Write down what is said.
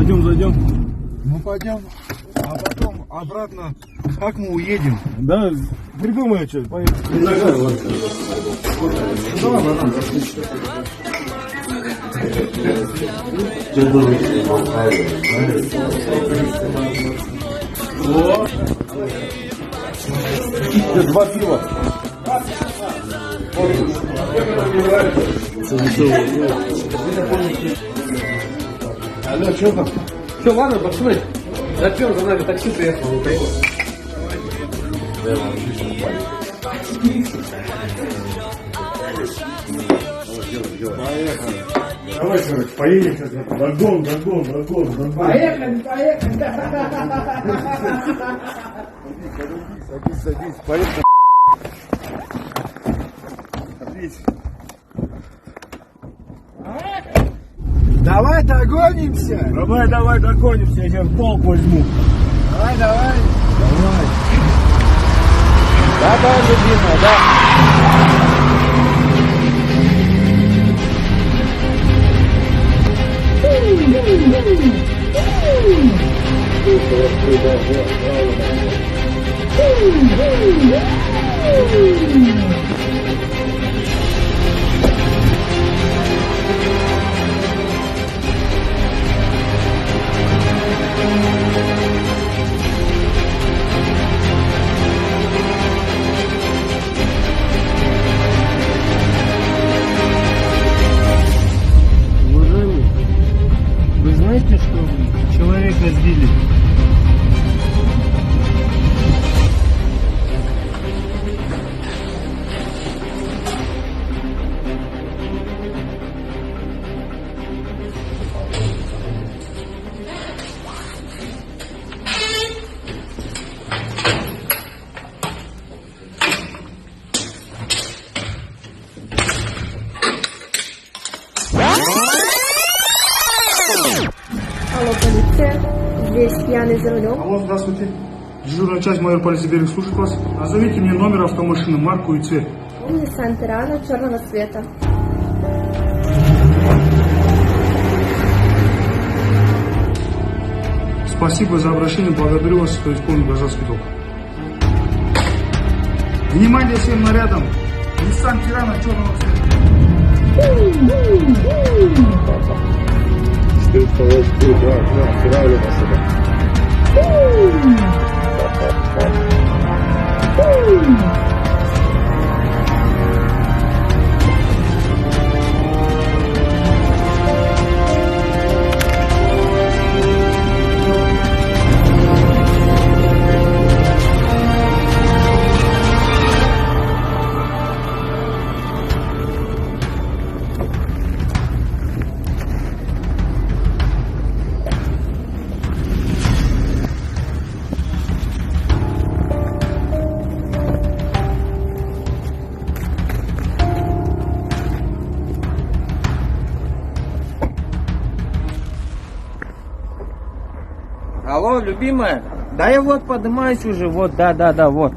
Пойдем зайдем. Ну пойдем, а потом обратно. Как мы уедем? Да, придумай что. Поехали. Два пива. Алло, что там? Все, ладно, пацаны. Зачем за нами такси приехал? Давай, короче, поедем сейчас. Догон. Поехали. Садись, поехали. Давай догонимся. Давай, догонимся, я тебя в толк возьму. Давай. Давай, любимая, да. Уважаемый, вы знаете, что человека сбили? Алло, полиция. Здесь пьяный за рулем. Алло, здравствуйте. Дежурная часть майор полиции Берег слушает вас. Назовите мне номер автомашины, марку и цвет. Nissan Terrano черного цвета. Спасибо за обращение, благодарю вас, что исполнил гражданский долг. Внимание всем нарядам! Nissan Terrano черного цвета. 482, правильно сюда. Алло, любимая. Да я вот поднимаюсь уже, вот, да, вот.